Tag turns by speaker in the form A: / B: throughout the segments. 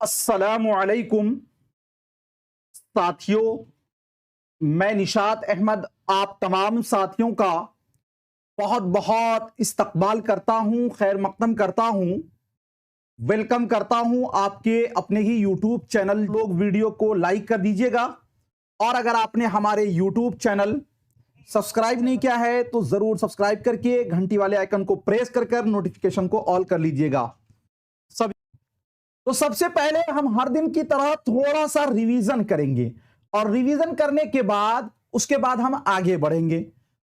A: अस्सलामुअलैकुम साथियों, मैं निशात अहमद आप तमाम साथियों का बहुत बहुत इस्तकबाल करता हूं, खैर मकदम करता हूं, वेलकम करता हूं आपके अपने ही यूट्यूब चैनल। लोग वीडियो को लाइक कर दीजिएगा और अगर आपने हमारे यूट्यूब चैनल सब्सक्राइब नहीं किया है तो जरूर सब्सक्राइब करके घंटी वाले आइकन को प्रेस कर नोटिफिकेशन को ऑल कर लीजिएगा। तो सबसे पहले हम हर दिन की तरह थोड़ा सा रिवीजन करेंगे और रिवीजन करने के बाद उसके बाद हम आगे बढ़ेंगे।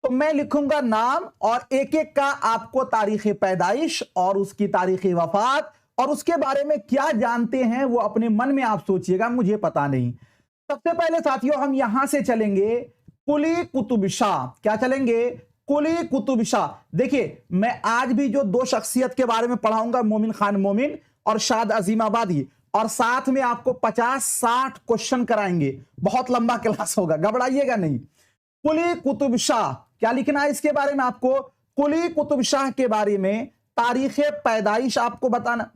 A: तो मैं लिखूंगा नाम और एक एक का आपको तारीख पैदाइश और उसकी तारीख वफात और उसके बारे में क्या जानते हैं वो अपने मन में आप सोचिएगा, मुझे पता नहीं। सबसे पहले साथियों हम यहां से चलेंगे कुली कुतुब शाह। क्या चलेंगे? कुली कुतुब शाह। देखिए मैं आज भी जो दो शख्सियत के बारे में पढ़ाऊंगा, मोमिन खान मोमिन और शाद अजीमाबादी, और साथ में आपको 50-60 क्वेश्चन कराएंगे। बहुत लंबा क्लास होगा, घबराइएगा नहीं। कुली कुतुब शाह क्या लिखना है इसके बारे में आपको? कुली कुतुब शाह के बारे में तारीख पैदाइश आपको बताना।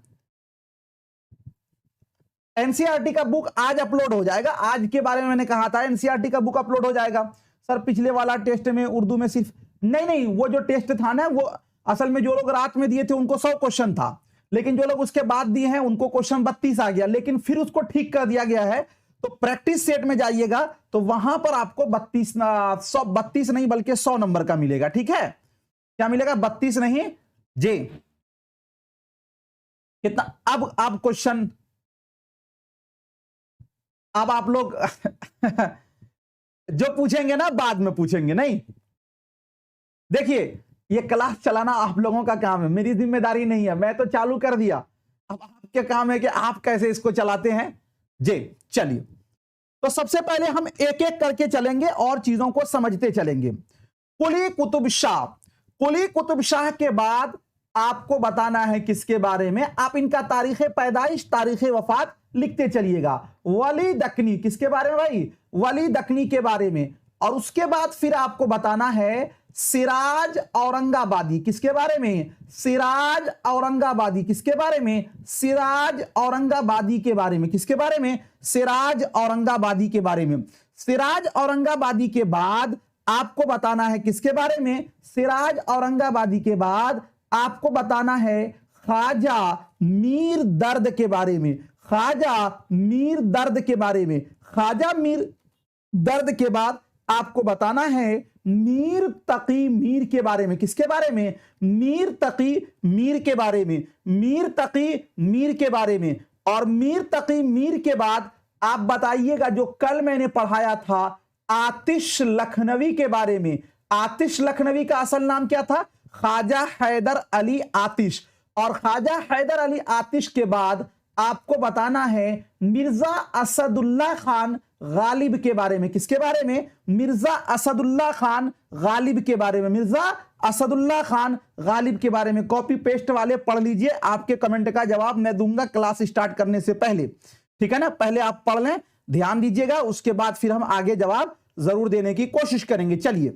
A: एनसीईआरटी का बुक आज अपलोड हो जाएगा। आज के बारे में मैंने कहा था एनसीईआरटी का बुक अपलोड हो जाएगा। सर पिछले वाला टेस्ट में उर्दू में सिर्फ नहीं, वो जो टेस्ट था ना वो असल में जो लोग रात में दिए थे उनको 100 क्वेश्चन था, लेकिन जो लोग उसके बाद दिए हैं उनको क्वेश्चन 32 आ गया, लेकिन फिर उसको ठीक कर दिया गया है। तो प्रैक्टिस सेट में जाइएगा तो वहां पर आपको 32 नहीं बल्कि 100 नंबर का मिलेगा। ठीक है, क्या मिलेगा? 32 नहीं जी, कितना? अब क्वेश्चन अब आप लोग जो पूछेंगे ना बाद में पूछेंगे, नहीं। देखिए ये क्लास चलाना आप लोगों का काम है, मेरी जिम्मेदारी नहीं है। मैं तो चालू कर दिया, अब आपके काम है कि आप कैसे इसको चलाते हैं जी। चलिए तो सबसे पहले हम एक एक करके चलेंगे और चीजों को समझते चलेंगे। कुली कुतुब शाह। कुली कुतुब शाह के बाद आपको बताना है किसके बारे में, आप इनका तारीख पैदाइश तारीख वफात लिखते चलिएगा। वली दक्नी, किसके बारे में भाई? वली दक्नी के बारे में। और उसके बाद फिर आपको बताना है सिराज औरंगाबादी, किसके बारे में? सिराज औरंगाबादी, किसके बारे में? सिराज औरंगाबादी के बारे में। किसके बारे में? सिराज औरंगाबादी के बारे में। सिराज औरंगाबादी के बाद आपको बताना है किसके बारे में? सिराज औरंगाबादी के बाद आपको बताना है ख्वाजा मीर दर्द के बारे में। ख्वाजा मीर दर्द के बारे में। ख्वाजा मीर दर्द के बाद आपको बताना है मीर तकी मीर के बारे में। किसके बारे में? मीर तकी मीर के बारे में। मीर तकी मीर के बारे में। और मीर तकी मीर के बाद आप बताइएगा जो कल मैंने पढ़ाया था आतिश लखनवी के बारे में। आतिश लखनवी का असल नाम क्या था? ख्वाजा हैदर अली आतिश। और ख्वाजा हैदर अली आतिश के बाद आपको बताना है मिर्जा असदुल्ला खान गालिब के बारे में। किसके बारे में? मिर्जा असदुल्ला खान गालिब के बारे में। मिर्जा असदुल्ला खान गालिब के बारे में। कॉपी पेस्ट वाले पढ़ लीजिए, आपके कमेंट का जवाब मैं दूंगा क्लास स्टार्ट करने से पहले, ठीक है ना? पहले आप पढ़ लें, ध्यान दीजिएगा, उसके बाद फिर हम आगे जवाब जरूर देने की कोशिश करेंगे। चलिए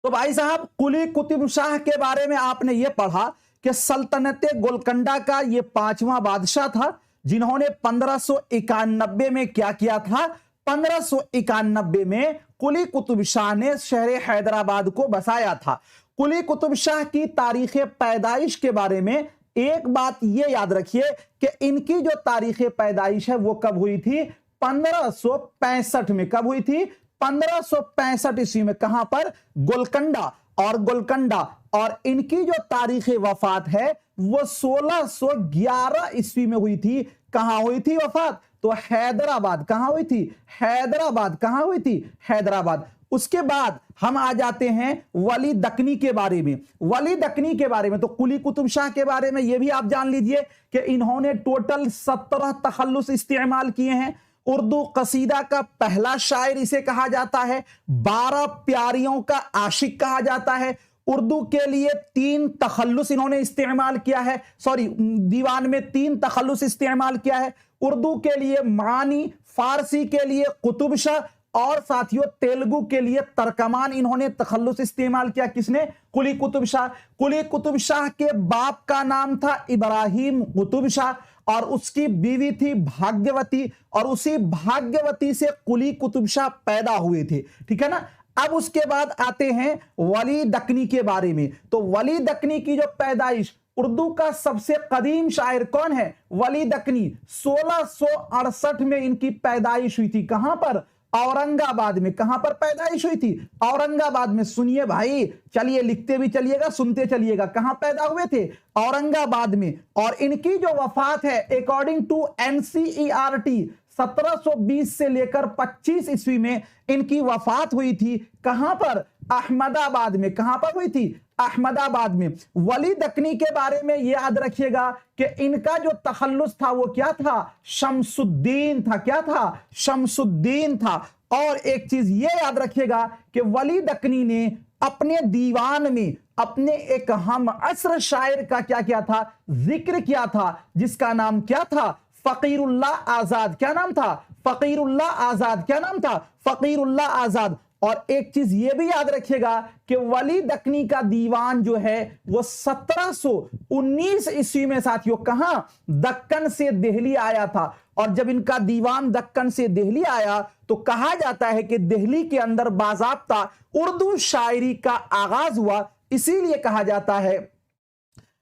A: तो भाई साहब कुली कुतुब शाह के बारे में आपने ये पढ़ा कि सल्तनत गोलकंडा का ये 5वां बादशाह था जिन्होंने 1591 में क्या किया था? 1591 में कुली कुतुब शाह ने शहर हैदराबाद को बसाया था। कुली कुतुब शाह की तारीख पैदाइश के बारे में एक बात ये याद रखिए कि इनकी जो तारीख पैदाइश है वो कब हुई थी? 1565 में। कब हुई थी? 1565 ईस्वी में। कहां पर? गोलकंडा। और गोलकंडा। और इनकी जो तारीख वफात है वो 1611 ईस्वी में हुई थी। कहां हुई थी वफात? तो हैदराबाद। कहां हुई थी? हैदराबाद। कहां हुई थी? हैदराबाद। उसके बाद हम आ जाते हैं वली दक्नी के बारे में। वली दक्नी के बारे में तो कुली कुतुब शाह के बारे में यह भी आप जान लीजिए कि इन्होंने टोटल 17 तखल्लुस इस्तेमाल किए हैं। उर्दू कसीदा का पहला शायर इसे कहा जाता है। 12 प्यारियों का आशिक कहा जाता है। उर्दू के लिए 3 तखल्लुस इन्होंने इस्तेमाल किया है। सॉरी, दीवान में 3 तखल्लुस इस्तेमाल किया है। उर्दू के लिए मानी, फारसी के लिए कुतुब शाह और साथियों तेलुगु के लिए तर्कमान इन्होंने तखल्लुस इस्तेमाल किया। किसने? कुली कुतुब शाह। कुली कुतुब शाह के बाप का नाम था इब्राहिम कुतुब शाह और उसकी बीवी थी भाग्यवती, और उसी भाग्यवती से कुली कुतुब शाह पैदा हुए थे। ठीक है ना। अब उसके बाद आते हैं वली दक्नी के बारे में। तो वली दक्नी की जो पैदाइश, उर्दू का सबसे कदीम शायर कौन है? वली दक्नी। 1668 में इनकी पैदाइश हुई थी। कहां पर? औरंगाबाद में। कहां पर पैदाइश हुई थी? औरंगाबाद में। सुनिए भाई, चलिए लिखते भी चलिएगा, सुनते चलिएगा। कहां पैदा हुए थे? औरंगाबाद में। और इनकी जो वफात है अकॉर्डिंग टू NCERT 1720 से लेकर 25 ईस्वी में इनकी वफात हुई थी। कहां पर? अहमदाबाद में। कहां पर हुई थी? अहमदाबाद में। वली दक्नी के बारे में यह याद रखिएगा कि इनका जो तखल्लुस था वो क्या था? शमसुद्दीन था। क्या था? शमसुद्दीन था। और एक चीज ये याद रखिएगा कि वली दक्नी ने अपने दीवान में अपने एक हम असर शायर का क्या किया था? जिक्र किया था, जिसका नाम क्या था? फकीरुल्लाह आजाद। क्या नाम था? फकीरुल्लाह आजाद। क्या नाम था? फकीरुल्लाह आजाद। और एक चीज यह भी याद रखिएगा कि वली दक्नी का दीवान जो है वो 1719 ईस्वी में साथियों कहां? दक्कन से दिल्ली आया था। और जब इनका दीवान दक्कन से दिल्ली आया तो कहा जाता है कि दिल्ली के अंदर बाज़ाब्ता उर्दू शायरी का आगाज हुआ। इसीलिए कहा जाता है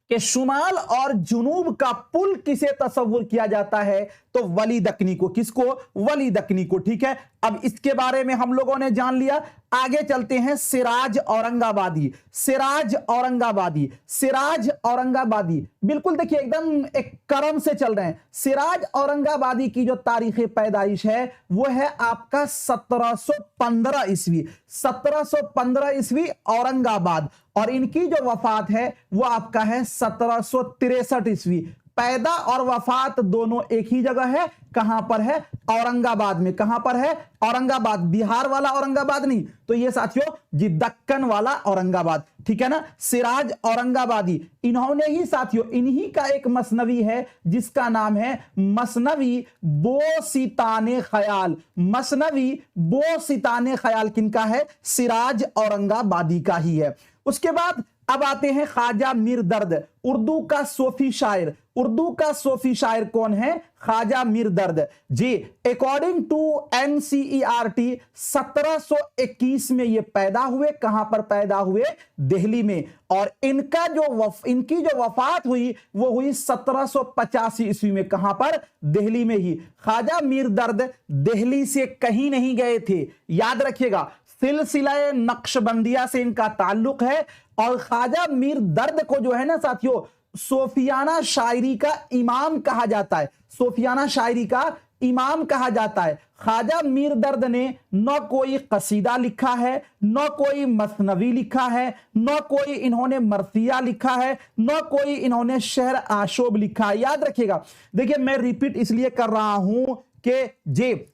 A: कि शुमाल और जुनूब का पुल किसे तस्वुर किया जाता है? तो वली दक्नी को। किसको? वली दक्नी को। ठीक है। अब इसके बारे में हम लोगों ने जान लिया। आगे चलते हैं सिराज औरंगाबादी। सिराज औरंगाबादी, सिराज औरंगाबादी, बिल्कुल देखिए एकदम एक क्रम से चल रहे हैं। सिराज औरंगाबादी की जो तारीख पैदाइश है वो है आपका 1715 ईस्वी। 1715 ईस्वी औरंगाबाद। और इनकी जो वफात है वो आपका है 1763 ईस्वी। पैदा और वफात दोनों एक ही जगह है। कहां पर है? औरंगाबाद में। कहां पर है? औरंगाबाद। बिहार वाला औरंगाबाद नहीं, तो ये साथियों जी दक्कन वाला औरंगाबाद। ठीक है ना। सिराज औरंगाबादी, इन्होंने ही साथियों, इन्हीं का एक मसनवी है जिसका नाम है मसनवी बोसिताने ख्याल। मसनवी बोसिताने ख्याल किनका है? सिराज औरंगाबादी का ही है। उसके बाद अब आते हैं ख्वाजा मीर दर्द, उर्दू का सूफी शायर। उर्दू का सूफी शायर कौन है? ख्वाजा मीर दर्द जी। अकॉर्डिंग टू NCERT 1721 में ये पैदा हुए। कहां पर पैदा हुए? दिल्ली में। और इनकी जो वफात हुई वो हुई 1785 ईस्वी में। कहां पर? दिल्ली में ही। ख्वाजा मीर दर्द दिल्ली से कहीं नहीं गए थे। याद रखिएगा, सिलसिला नक्शबंदिया से इनका ताल्लुक है। और ख्वाजा मीर दर्द को जो है ना साथियों सूफियाना शायरी का इमाम कहा जाता है। सूफियाना शायरी का इमाम कहा जाता है। ख्वाजा मीर दर्द ने न कोई कसीदा लिखा है, न कोई मसनवी लिखा है, न कोई इन्होंने मरसिया लिखा है, न कोई इन्होंने शहर आशोब लिखा है। याद रखिएगा, देखिए मैं रिपीट इसलिए कर रहा हूं कि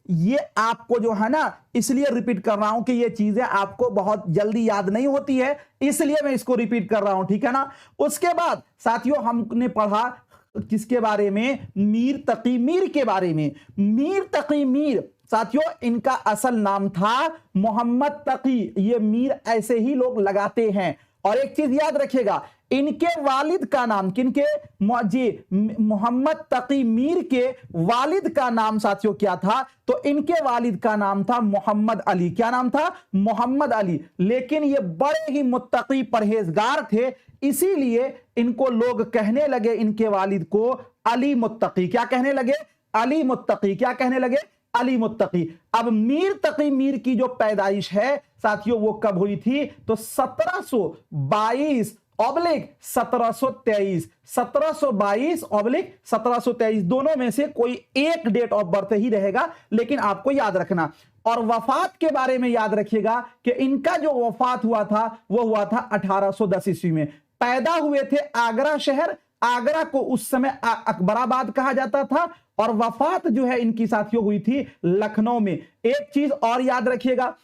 A: ये आपको जो है ना, इसलिए रिपीट कर रहा हूं कि ये चीजें आपको बहुत जल्दी याद नहीं होती है, इसलिए मैं इसको रिपीट कर रहा हूं। ठीक है ना। उसके बाद साथियों हमने पढ़ा किसके बारे में? मीर तकी मीर के बारे में। मीर तकी मीर साथियों इनका असल नाम था मोहम्मद तकी। ये मीर ऐसे ही लोग लगाते हैं। और एक चीज याद रखिएगा, इनके वालिद का नाम, किनके? जी मोहम्मद तकी मीर के वालिद का नाम साथियों क्या था? तो इनके वालिद का नाम था मोहम्मद अली। क्या नाम था? मोहम्मद अली। लेकिन ये बड़े ही मुत्तकी परहेजगार थे, इसीलिए इनको लोग कहने लगे, इनके वालिद को अली मुत्तकी। क्या कहने लगे? अली मुत्तकी। क्या कहने लगे? अली मुत्तकी। अब मीर तकी मीर की जो पैदाइश है साथियों वो कब हुई थी? तो 1722 ऑब्लिक 1723, 1722 ऑब्लिक 1723, दोनों में से कोई एक डेट ऑफ बर्थ ही रहेगा, लेकिन आपको याद रखना। और वफात के बारे में याद रखिएगा कि इनका जो वफात हुआ था वो हुआ था 1810 ईस्वी में। पैदा हुए थे आगरा शहर, आगरा को उस समय अकबराबाद कहा जाता था। और वफात जो है इनकी साथियों हुई थी लखनऊ में। एक चीज और याद रखिएगा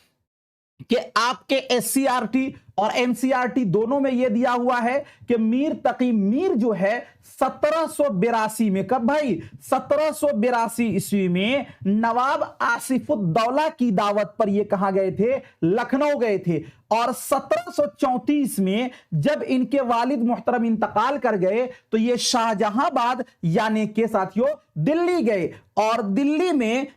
A: कि आपके SCRT और एनसीईआरटी दोनों में यह दिया हुआ है कि मीर तकी मीर जो है 1782 में, कब भाई 1782 ईस्वी में नवाब आसिफुद्दौला की दावत पर ये कहां गए थे, लखनऊ गए थे। और 1734 में जब इनके वालिद मुहतरम इंतकाल कर गए तो ये शाहजहांबाद यानी के साथियों दिल्ली गए और दिल्ली में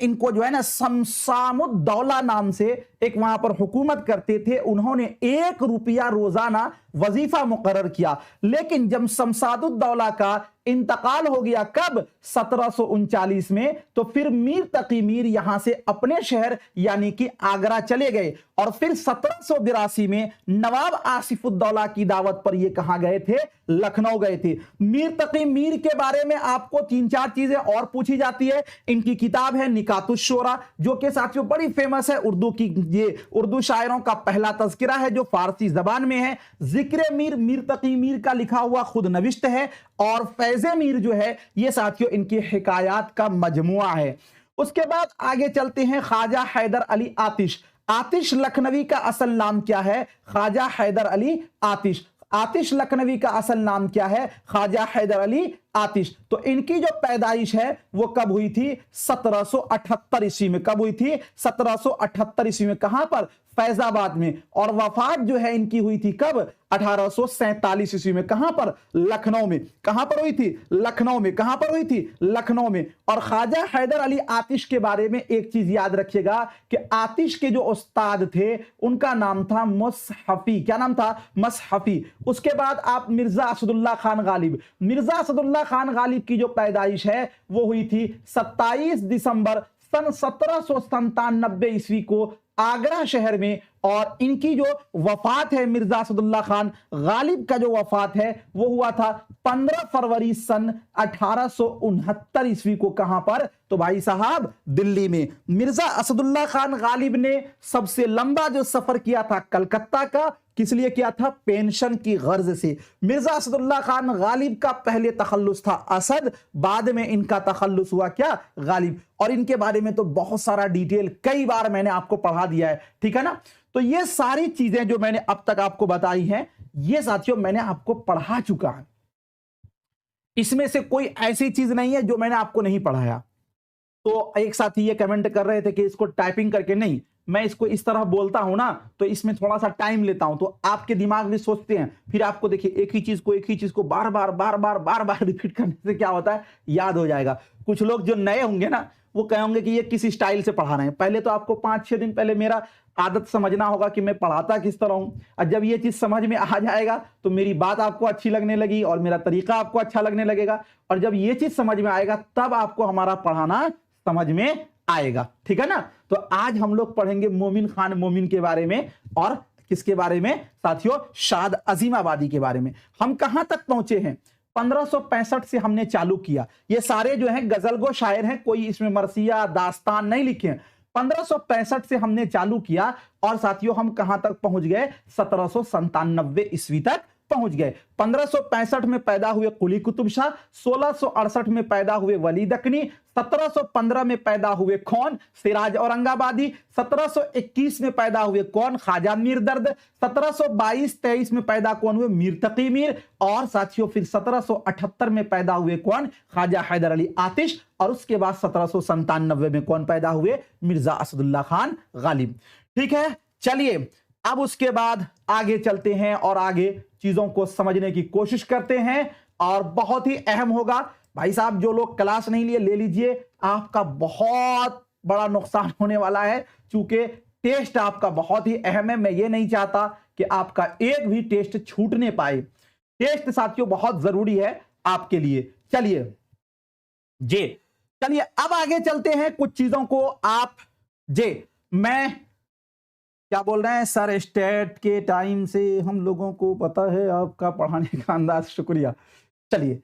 A: इनको जो है ना शमशामुद्दौला नाम से एक वहां पर हुकूमत करते थे, उन्होंने 1 रुपया रोजाना वजीफा मुकर्रर किया। लेकिन जब शमशादुद्दौला का इंतकाल हो गया कब 1739 में, तो फिर मीर तकी मीर यहां से अपने शहर यानी कि आगरा चले गए और फिर 1782 में नवाब आसिफुद्दौला की दावत पर ये कहां गए थे, लखनऊ गए थे। मीर तकी मीर के बारे में आपको 3-4 चीजें और पूछी जाती है। इनकी किताब है निकातुश शोरा, जो कि साथियों बड़ी फेमस है, उर्दू की ये उर्दू शायरों का पहला तज़किरा है जो फारसी जबान में है। जिक्र मीर मीर तकी मीर का लिखा हुआ खुद नविश्त है और फैज़े मीर जो है ये साथियों इनकी हिकायात का मजमुआ है। उसके बाद आगे चलते हैं ख्वाजा हैदर अली आतिश। आतिश लखनवी का असल नाम क्या है, ख्वाजा हैदर अली आतिश। आतिश लखनवी का असल नाम क्या है, ख्वाजा हैदर अली आतिश। तो इनकी जो पैदाइश है वो कब हुई थी, 1778 ईस्वी में। कब हुई थी, 1778 ईस्वी में। कहां पर, फैजाबाद में। और वफात जो है इनकी हुई थी कब, 1847 ईस्वी में। कहां पर, लखनऊ में। कहां पर हुई थी, लखनऊ में। कहां पर हुई थी, लखनऊ में। और ख्वाजा हैदर अली आतिश के बारे में एक चीज याद रखिएगा कि आतिश के जो उस्ताद थे उनका नाम था मुसहफी। क्या नाम था, मुसहफी। उसके बाद आप मिर्जा असदुल्ला खान गालिब। मिर्जा असदुल्ला खान गालिब की जो पैदाइश है वो हुई थी 27 दिसंबर सन 1797 ईस्वी को आगरा शहर में। और इनकी जो वफात है मिर्जा असदुल्ला खान गालिब का जो वफात है वो हुआ था 15 फरवरी सन 1869 ईस्वी को। कहां पर, तो भाई साहब दिल्ली में। मिर्जा असदुल्ला खान गालिब ने सबसे लंबा जो सफर किया था कलकत्ता का, किस लिए किया था, पेंशन की गर्ज से। मिर्जा असदुल्ला खान गालिब का पहले तखल्लुस था असद, बाद में इनका तखल्लुस हुआ क्या, गालिब। और इनके बारे में तो बहुत सारा डिटेल कई बार मैंने आपको पढ़ा दिया है, ठीक है ना। तो ये सारी चीजें जो मैंने अब तक आपको बताई हैं ये साथियों मैंने आपको पढ़ा चुका है। इसमें से कोई ऐसी चीज नहीं है जो मैंने आपको नहीं पढ़ाया। तो एक साथी ये कमेंट कर रहे थे कि इसको टाइपिंग करके, नहीं, मैं इसको इस तरह बोलता हूं ना तो इसमें थोड़ा सा टाइम लेता हूं, तो आपके दिमाग में सोचते हैं, फिर आपको देखिए एक ही चीज को बार बार रिपीट करने से क्या होता है, याद हो जाएगा। कुछ लोग जो नए होंगे ना वो कहेंगे कि ये किस स्टाइल से पढ़ा रहे हैं। पहले तो आपको 5-6 दिन पहले मेरा आदत समझना होगा कि मैं पढ़ाता किस तरह हूं। और जब ये चीज समझ में आ जाएगा तो मेरी बात आपको अच्छी लगने लगी और मेरा तरीका आपको अच्छा लगने लगेगा। और जब ये चीज समझ में आएगा तब आपको हमारा पढ़ाना समझ में आएगा, ठीक है ना। तो आज हम लोग पढ़ेंगे मोमिन खान मोमिन के बारे में। और किसके बारे में साथियों, शाद अजीमाबादी के बारे में। हम कहां तक पहुंचे हैं, 1565 से हमने चालू किया। ये सारे जो हैं गजलगो शायर हैं, कोई इसमें मरसिया दास्तान नहीं लिखे हैं। 1565 से हमने चालू किया और साथियों हम कहां तक पहुंच गए, 1797 ईस्वी तक पहुंच गए। 1565 में पैदा हुए कुली कुतुब शाह, 1668 में पैदा हुए वली दक्कनी, 1715 में पैदा हुए कौन, सिराज औरंगाबादी, 1721 में पैदा हुए कौन, ख्वाजा मीर दर्द, 1722-23 में पैदा कौन हुए, मीर तकी मीर। और साथियों फिर 1778 में पैदा हुए कौन, ख्वाजा हैदर अली आतिश। और उसके बाद 1797 में कौन पैदा हुए, मिर्जा असदुल्ला खान गालिब। ठीक है, चलिए अब उसके बाद आगे चलते हैं और आगे चीजों को समझने की कोशिश करते हैं। और बहुत ही अहम होगा भाई साहब, जो लोग क्लास नहीं लिए ले लीजिए, आपका बहुत बड़ा नुकसान होने वाला है। चूंकि टेस्ट आपका बहुत ही अहम है, मैं ये नहीं चाहता कि आपका एक भी टेस्ट छूटने पाए। टेस्ट साथियों बहुत जरूरी है आपके लिए। चलिए अब आगे चलते हैं कुछ चीजों को। आप मैं क्या बोल रहे हैं सर, स्टेट के टाइम से हम लोगों को पता है आपका पढ़ाने का अंदाज, शुक्रिया। चलिए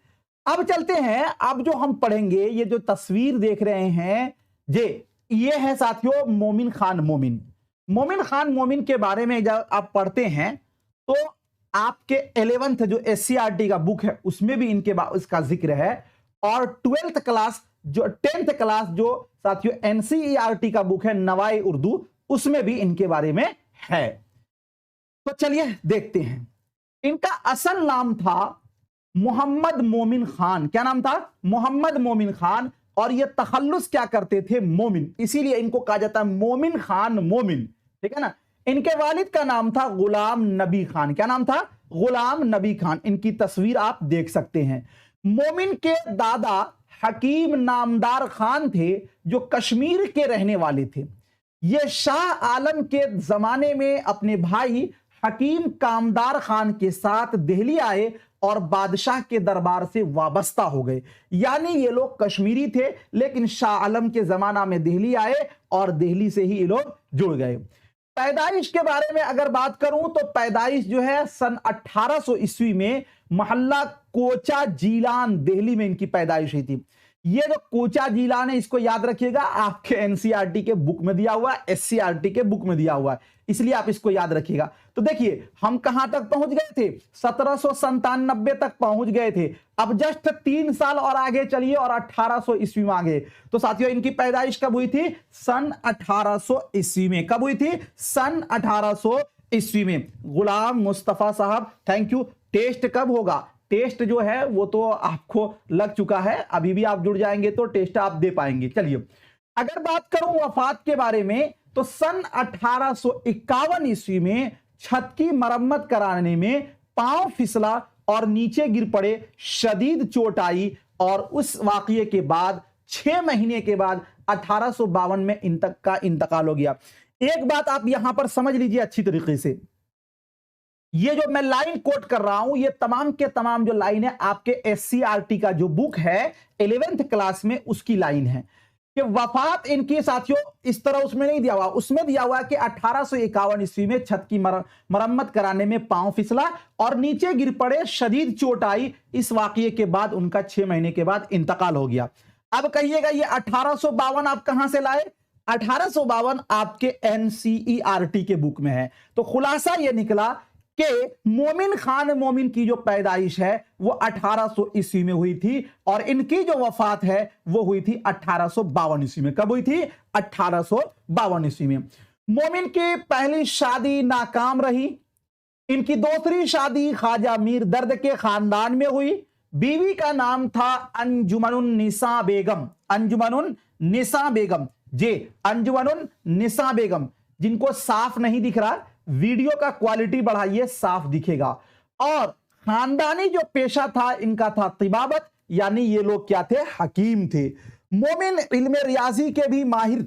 A: अब चलते हैं। अब जो हम पढ़ेंगे, ये जो तस्वीर देख रहे हैं ये है साथियों मोमिन खान मोमिन। मोमिन खान मोमिन के बारे में जब आप पढ़ते हैं तो आपके 11th जो SCRT का बुक है उसमें भी इसका जिक्र है। और 10th क्लास जो साथियों NCERT का बुक है नवाए उर्दू, उसमें भी इनके बारे में है। तो चलिए देखते हैं। इनका असल नाम था मोहम्मद मोमिन खान। क्या नाम था? मोहम्मद मोमिन खान। और ये तखल्लुस क्या करते थे? मोमिन, इसीलिए इनको कहा जाता है मोमिन खान मोमिन, ठीक है ना। इनके वालिद का नाम था गुलाम नबी खान। क्या नाम था? गुलाम नबी खान। इनकी तस्वीर आप देख सकते हैं। मोमिन के दादा हकीम नामदार खान थे जो कश्मीर के रहने वाले थे। ये शाह आलम के जमाने में अपने भाई हकीम कामदार खान के साथ दिल्ली आए और बादशाह के दरबार से वाबस्ता हो गए। यानी ये लोग कश्मीरी थे लेकिन शाह आलम के जमाना में दिल्ली आए और दिल्ली से ही ये लोग जुड़ गए। पैदाइश के बारे में अगर बात करूं तो पैदाइश जो है सन 1800 ईस्वी में मोहल्ला कोचा जीलान दिल्ली में इनकी पैदाइश हुई थी। ये जो कोचा जिला है इसको याद रखिएगा, आपके एनसीईआरटी के बुक में दिया हुआ है, एससीईआरटी के बुक में दिया हुआ है, इसलिए आप इसको याद रखिएगा। तो देखिए हम कहां तक पहुंच गए थे? 1797 तक पहुंच गए थे। अब जस्ट 3 साल और आगे चलिए और 1800 ईस्वी में आ गए। तो साथियों इनकी पैदाइश कब हुई थी? सन 1800 ईस्वी में। कब हुई थी? सन 1800 ईस्वी में। गुलाम मुस्तफा साहब थैंक यू। टेस्ट कब होगा? टेस्ट जो है वो तो आपको लग चुका है, अभी भी आप जुड़ जाएंगे तो टेस्ट आप दे पाएंगे। चलिए अगर बात करूं वफात के बारे में तो सन 1851 ईस्वी में छत की मरम्मत कराने में पांव फिसला और नीचे गिर पड़े, शदीद चोट आई और उस वाकये के बाद 6 महीने के बाद 1852 में इनका इंतकाल हो गया। एक बात आप यहां पर समझ लीजिए अच्छी तरीके से, ये जो मैं लाइन कोट कर रहा हूं ये तमाम के तमाम जो लाइन है आपके एससीईआरटी का जो बुक है 11th क्लास में उसकी लाइन है कि वफात इनकी साथियों इस तरह उसमें नहीं दिया हुआ, उसमें दिया हुआ कि 1851 ईस्वी में छत की मरम्मत कराने में पांव फिसला और नीचे गिर पड़े, शदीद चोट आई। इस वाकये के बाद उनका 6 महीने के बाद इंतकाल हो गया। अब कहिएगा ये 1852 आप कहां से लाए? 1852 आपके एनसीईआरटी के बुक में है। तो खुलासा यह निकला कि मोमिन खान मोमिन की जो पैदाइश है वो 1800 ईस्वी में हुई थी और इनकी जो वफात है वो हुई थी 1852 ईस्वी में। कब हुई थी? 1852 ईस्वी में। मोमिन की पहली शादी नाकाम रही। इनकी दूसरी शादी ख्वाजा मीर दर्द के खानदान में हुई। बीवी का नाम था अंजुमनुन निसा बेगम। अंजुमनुन निसा बेगम जी, अंजुमनुन निसा बेगम। जिनको साफ नहीं दिख रहा वीडियो का क्वालिटी बढ़ाइए, साफ दिखेगा। और खानदानी जो पेशा था इनका था तिबाबत, यानी ये लोग क्या थे? हकीम थे। मोमिन इल्मे रियाजी के भी माहिर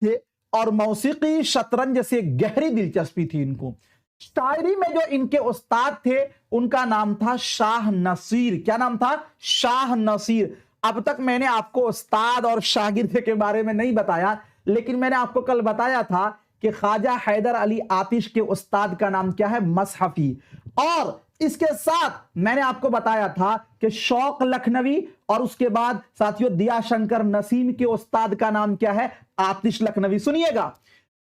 A: थे और मौसीकी शतरंज से गहरी दिलचस्पी थी इनको। शायरी में जो इनके उस्ताद थे उनका नाम था शाह नसीर। क्या नाम था? शाह नसीर। अब तक मैंने आपको उस्ताद और शागिर्द के बारे में नहीं बताया, लेकिन मैंने आपको कल बताया था कि ख्वाजा हैदर अली आतिश के उस्ताद का नाम क्या है? मसहफी। और इसके साथ मैंने आपको बताया था कि शौक लखनवी और उसके बाद साथियों दिया शंकर नसीम के उस्ताद का नाम क्या है? आतिश लखनवी। सुनिएगा,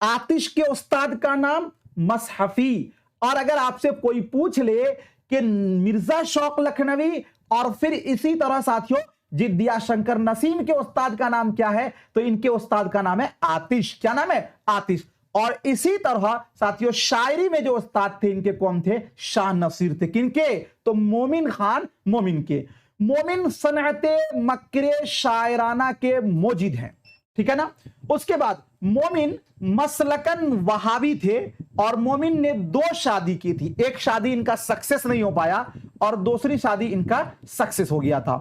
A: आतिश के उस्ताद का नाम मसहफी। और अगर आपसे कोई पूछ ले कि मिर्जा शौक लखनवी और फिर इसी तरह साथियों दिया शंकर नसीम के उस्ताद का नाम क्या है, तो इनके उस्ताद का नाम है आतिश। क्या नाम है? आतिश। और इसी तरह साथियों शायरी में जो उस्ताद थे इनके कौन थे? शाह नसीर थे। किनके? तो मोमिन खान मोमिन के। मोमिन सनअते मकरे शायराना के मोजिद हैं, ठीक है ना। उसके बाद मोमिन मसलकन वहाबी थे और मोमिन ने 2 शादी की थी। एक शादी इनका सक्सेस नहीं हो पाया और दूसरी शादी इनका सक्सेस हो गया था।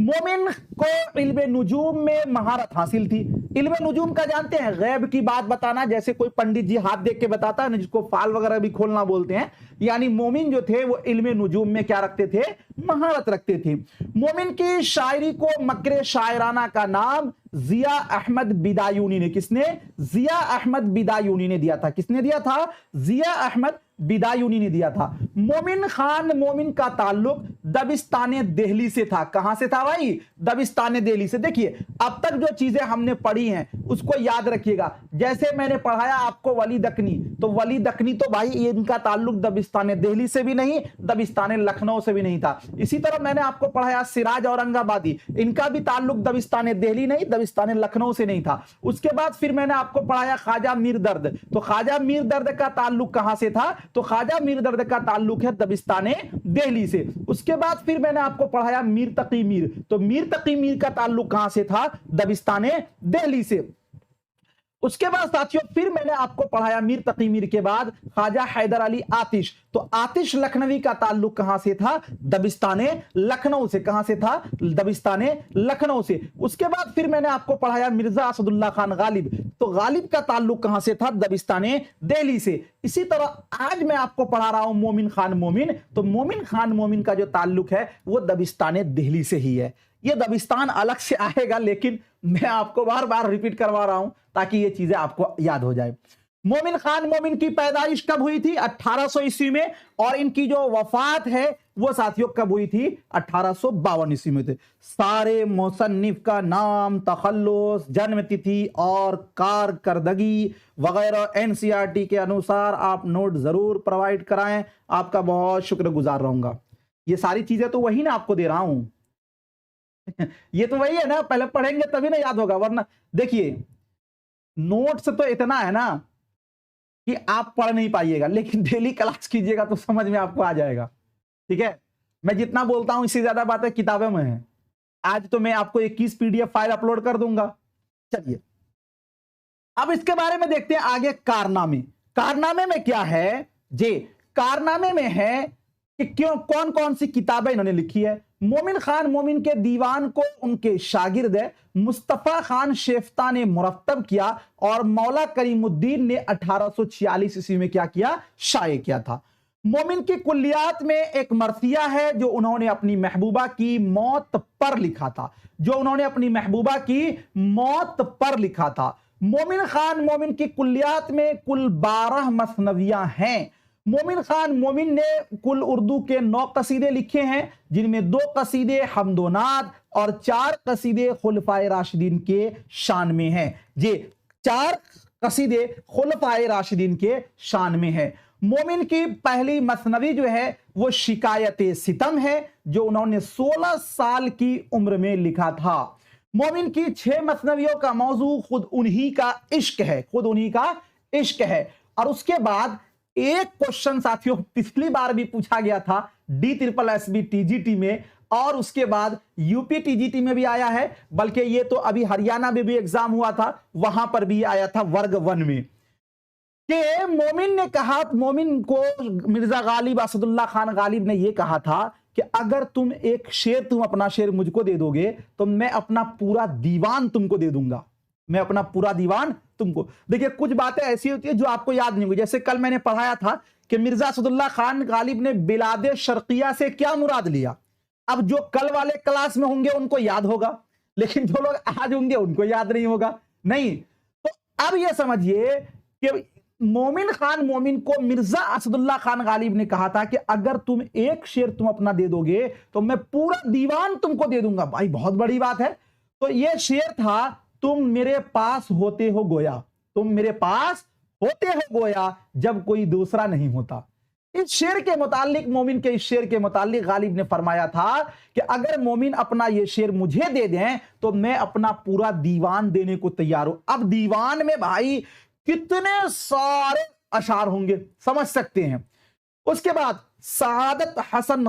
A: मोमिन को इल्मे नुजूम में महारत हासिल थी। इल्मे नुजूम का जानते हैं? गैब की बात बताना, जैसे कोई पंडित जी हाथ देख के बताता है ना, जिसको फाल वगैरह भी खोलना बोलते हैं। यानी मोमिन जो थे वो इल्मे नुजूम में क्या रखते थे? महारत रखते थे। मोमिन की शायरी को मकरे शायराना का नाम जिया अहमद बिदायूनी ने, किसने? जिया अहमद बिदायूनी ने दिया था। किसने दिया था? जिया अहमद बिदायूनी ने दिया था। मोमिन खान मोमिन का ताल्लुक दबिस्तान दिल्ली से था। कहां से था भाई? दबिस्तान दिल्ली से। देखिए अब तक जो चीजें हमने पढ़ी हैं उसको याद रखिएगा। जैसे मैंने पढ़ाया आपको वली दक्कनी, तो वली दक्कनी तो भाई इनका ताल्लुक दबिस्तान दिल्ली से भी नहीं, दबिस्तान लखनऊ से भी नहीं था। इसी तरह मैंने आपको पढ़ाया सिराज औरंगाबादी, इनका भी ताल्लुक दबिस्तान दिल्ली नहीं, दबिस्तान लखनऊ से नहीं था। उसके बाद फिर मैंने आपको पढ़ाया ख्वाजा मीर दर्द, तो ख्वाजा मीर दर्द का ताल्लुक कहां से था, तो ख्वाजा मीर दर्द का ताल्लुक है दबिस्तान दिल्ली से। उसके बाद फिर मैंने आपको पढ़ाया मीर तकी मीर, तो मीर तकी मीर का ताल्लुक कहां से था, दबिस्तान दिल्ली से। उसके बाद साथियों फिर मैंने आपको पढ़ाया मीर तकी मीर के बाद ख्वाजा हैदर अली आतिश, तो आतिश लखनवी का ताल्लुक कहां से था, दबिस्तान लखनऊ से। कहां से था, दबिस्तान लखनऊ से। उसके बाद फिर मैंने आपको पढ़ाया मिर्जा असदुल्ला खान गालिब, तो गालिब का ताल्लुक कहां से था, दबिस्तान दिल्ली से। इसी तरह आज मैं आपको पढ़ा रहा हूं मोमिन खान मोमिन, तो मोमिन खान मोमिन का जो ताल्लुक है वो दबिस्तान दिल्ली से ही है। ये दबिस्तान अलग से आएगा, लेकिन मैं आपको बार बार रिपीट करवा रहा हूं ताकि ये चीजें आपको याद हो जाए। मोमिन खान मोमिन की पैदाइश कब हुई थी, 1800 ईस्वी में, और इनकी जो वफात है वो साथियों कब हुई थी, 1852 ईस्वी में थे। सारे मुसन्निफ का नाम, तखल्लुस, जन्म तिथि और कारकर्दगी वगैरह एनसीईआरटी के अनुसार आप नोट जरूर प्रोवाइड कराएं, आपका बहुत शुक्रगुजार रहूंगा। ये सारी चीजें तो वही ना आपको दे रहा हूं ये तो वही है ना, पहले पढ़ेंगे तभी ना याद होगा, वरना देखिए नोट्स तो इतना है ना कि आप पढ़ नहीं पाइएगा, लेकिन डेली क्लास कीजिएगा तो समझ में आपको आ जाएगा। ठीक है, मैं जितना बोलता हूं इससे ज्यादा बातें किताबें में है। आज तो मैं आपको 21 पीडीएफ फाइल अपलोड कर दूंगा। चलिए अब इसके बारे में देखते हैं आगे। कारनामे, कारनामे में क्या है जी, कारनामे में है कि क्यों कौन कौन सी किताबें इन्होंने लिखी है। मोमिन खान मोमिन के दीवान को उनके शागिर्द मुस्तफा खान शेफ्ता ने मुरत्तब किया और मौला करीमुद्दीन ने 1846 ईस्वी में क्या किया, शाये किया था। मोमिन की कुल्लियात में एक मरसिया है जो उन्होंने अपनी महबूबा की मौत पर लिखा था, जो उन्होंने अपनी महबूबा की मौत पर लिखा था। मोमिन खान मोमिन की कुल्लियात में कुल 12 मसनवियां हैं। मोमिन खान मोमिन ने कुल उर्दू के 9 कसीदे लिखे हैं, जिनमें 2 कसीदे हमदोनाद और 4 कसीदे खुलफाए राशिदीन के शान में हैं। ये 4 कसीदे खुलफाए राशिदीन के शान में है। मोमिन की पहली मसनवी जो है वो शिकायत सितम है, जो उन्होंने 16 साल की उम्र में लिखा था। मोमिन की 6 मसनवियों का मौजू खुद उन्हीं का इश्क है, खुद उन्हीं का इश्क है। और उसके बाद एक क्वेश्चन साथियों पिछली बार भी पूछा गया था DSSB TGT में, और उसके बाद यूपी TGT में भी आया है, बल्कि ये तो अभी हरियाणा में भी एग्जाम हुआ था, वहां पर भी आया था वर्ग 1 में, कि मोमिन ने कहा, मोमिन को मिर्जा गालिब असदुल्ला खान गालिब ने यह कहा था कि अगर तुम एक शेर, तुम अपना शेर मुझको दे दोगे तो मैं अपना पूरा दीवान तुमको दे दूंगा, मैं अपना पूरा दीवान तुमको। देखिए कुछ बातें ऐसी होती है जो आपको याद नहीं होगी। जैसे कल मैंने पढ़ाया था कि मिर्जा असदुल्ला खान गालिब ने बिलादे शर्किया से क्या मुराद लिया। अब जो कल वाले क्लास में होंगे उनको याद होगा, लेकिन जो लोग आज होंगे उनको याद नहीं होगा। नहीं, तो अब यह समझिए कि मोमिन खान मोमिन को मिर्जा असदुल्ला खान गालिब ने कहा था कि अगर तुम एक शेर तुम अपना दे दोगे तो मैं पूरा दीवान तुमको दे दूंगा। भाई बहुत बड़ी बात है। तो यह शेर था, तुम मेरे पास होते हो गोया, तुम मेरे पास होते हो गोया जब कोई दूसरा नहीं होता। इस शेर के मुतालिक, मोमिन के इस शेर के मुतालिक गालिब ने फरमाया था कि अगर मोमिन अपना ये शेर मुझे दे दें तो मैं अपना पूरा दीवान देने को तैयार हूं। अब दीवान में भाई कितने सारे अशार होंगे समझ सकते हैं। उसके बाद सादत हसन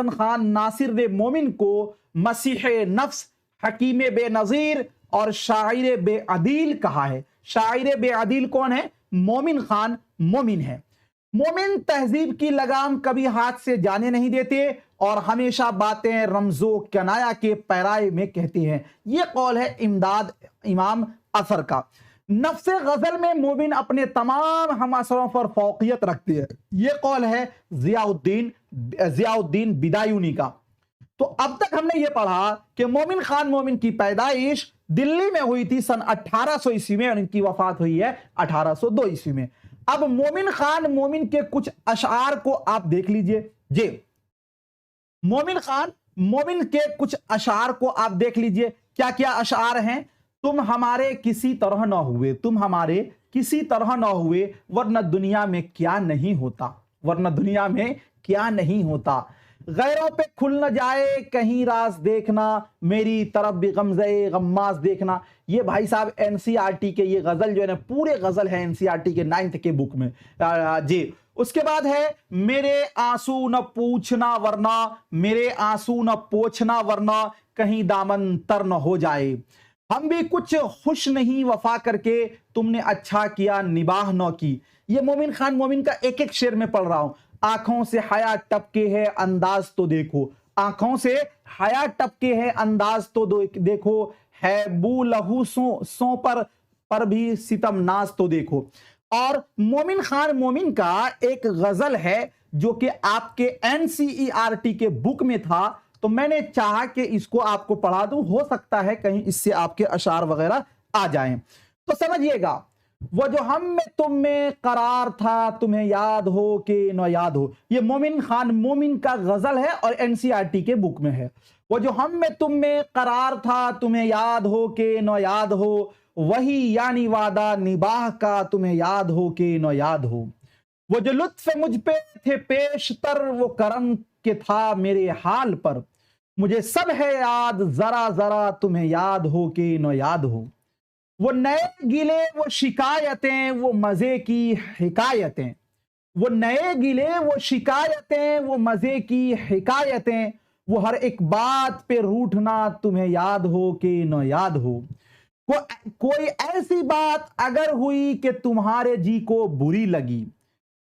A: खान नासिर ने मोमिन को मसीह नफ्स, हकीम बेनजीर और शायर बेअदील कहा है। शायर बेअदील कौन है? मोमिन खान मोमिन है। मोमिन तहजीब की लगाम कभी हाथ से जाने नहीं देते और हमेशा बातें रमजो कनाया के पैराए में कहते हैं। यह कौल है इमदाद इमाम असर का। नफ्से गजल में मोमिन अपने तमाम हम असरों पर फौकियत रखते हैं। यह कौल है जियाउद्दीन बिदायूनी का। तो अब तक हमने यह पढ़ा कि मोमिन खान मोमिन की पैदाइश दिल्ली में हुई थी सन 1800 ईस्वी में और इनकी वफात हुई है 1802 ईस्वी में। अब मोमिन खान मोमिन के कुछ अशार को आप देख लीजिए। जे मोमिन खान मोमिन के कुछ अशार को आप देख लीजिए, क्या क्या अशार हैं। तुम हमारे किसी तरह न हुए, तुम हमारे किसी तरह न हुए, वरना दुनिया में क्या नहीं होता, वरना दुनिया में क्या नहीं होता। गैरों पे खुल न जाए कहीं राज देखना, मेरी तरफ भी गमज़े गम्मास देखना। ये भाई साहब एनसीईआरटी के ये गजल जो है ना, पूरे गजल है एनसीईआरटी के 9th के बुक में जी। उसके बाद है मेरे आंसू न पूछना वरना, मेरे आंसू न पोछना वरना कहीं दामन तर न हो जाए। हम भी कुछ खुश नहीं वफा करके, तुमने अच्छा किया निबाह न की। ये मोमिन खान मोमिन का एक एक शेर में पढ़ रहा हूं। आंखों से हया टपके है अंदाज तो देखो, आंखों से हया टपके है अंदाज तो देखो, है बू लहू सो पर भी सितम नाज तो देखो। और मोमिन खान मोमिन का एक गजल है जो कि आपके एनसीईआरटी के बुक में था, तो मैंने चाहा कि इसको आपको पढ़ा दूं, हो सकता है कहीं इससे आपके अशार वगैरह आ जाएं। तो समझिएगा, वो जो हम में तुम में करार था, तुम्हें याद हो कि न याद हो। ये मोमिन खान मोमिन का गजल है और एनसीईआरटी के बुक में है। वो जो हम में तुम में करार था, तुम्हें याद हो कि न याद हो, वही यानी वादा निबाह का, तुम्हें याद हो कि न याद हो। वो जो लुत्फ मुझ पे थे पेशतर, वो करम के था मेरे हाल पर, मुझे सब है याद जरा जरा, तुम्हें याद हो कि न याद हो। वो नए गिले वो शिकायतें, वो मजे की हिकायतें, वो नए गिले वो शिकायतें, वो मजे की हिकायतें, वो हर एक बात पे रूठना, तुम्हें याद हो कि न याद हो। कोई ऐसी बात अगर हुई कि तुम्हारे जी को बुरी लगी,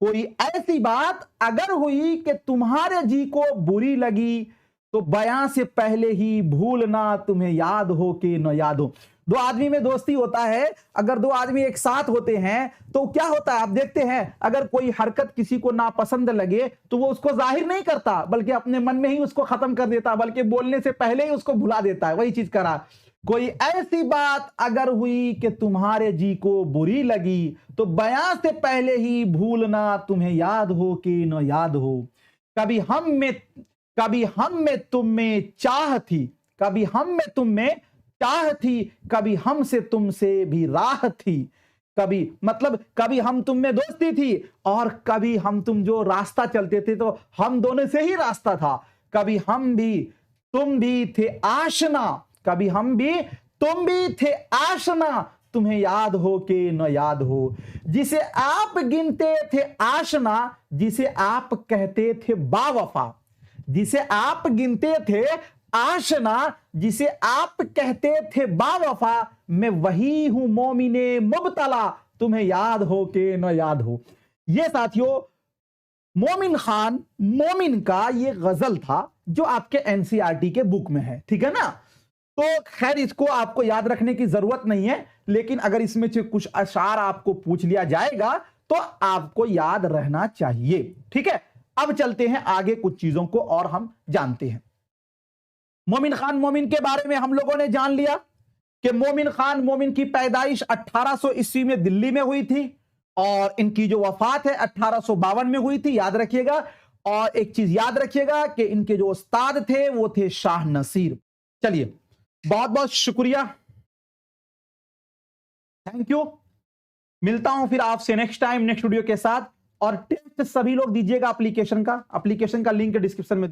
A: कोई ऐसी बात अगर हुई कि तुम्हारे जी को बुरी लगी, तो बयां से पहले ही भूलना, तुम्हें याद हो कि न याद हो। दो आदमी में दोस्ती होता है, अगर दो आदमी एक साथ होते हैं तो क्या होता है आप देखते हैं, अगर कोई हरकत किसी को नापसंद लगे तो वो उसको जाहिर नहीं करता, बल्कि अपने मन में ही उसको खत्म कर देता, बल्कि बोलने से पहले ही उसको भुला देता है। वही चीज करा, कोई ऐसी बात अगर हुई कि तुम्हारे जी को बुरी लगी, तो बयां से पहले ही भूलना, तुम्हें याद हो कि न याद हो। कभी हम में तुम में चाह थी, कभी हम में तुम में चाह थी, कभी हमसे तुमसे भी राह थी। कभी मतलब कभी हम तुम में दोस्ती थी, और कभी हम तुम जो रास्ता चलते थे तो हम दोनों से ही रास्ता था। कभी हम भी तुम भी थे आशना, कभी हम भी तुम भी थे आशना, तुम्हें याद हो कि न याद हो। जिसे आप गिनते थे आशना, जिसे आप कहते थे बावफा, जिसे आप गिनते थे आशना, जिसे आप कहते थे बावफा, मैं वही हूं मोमिने मुबतला, तुम्हें याद हो कि न याद हो। ये साथियों मोमिन खान मोमिन का ये गजल था जो आपके एनसीईआरटी के बुक में है, ठीक है ना। तो खैर इसको आपको याद रखने की जरूरत नहीं है, लेकिन अगर इसमें से कुछ अशार आपको पूछ लिया जाएगा तो आपको याद रहना चाहिए, ठीक है। अब चलते हैं आगे, कुछ चीजों को और हम जानते हैं। मोमिन खान मोमिन के बारे में हम लोगों ने जान लिया कि मोमिन खान मोमिन की पैदाइश 1800 ईस्वी में दिल्ली में हुई थी, और इनकी जो वफात है 1852 में हुई थी, याद रखिएगा। और एक चीज याद रखिएगा कि इनके जो उस्ताद थे वो थे शाह नसीर। चलिए, बहुत बहुत शुक्रिया, थैंक यू। मिलता हूं फिर आपसे नेक्स्ट टाइम नेक्स्ट वीडियो के साथ। और टेस्ट सभी लोग दीजिएगा एप्लीकेशन का लिंक डिस्क्रिप्शन में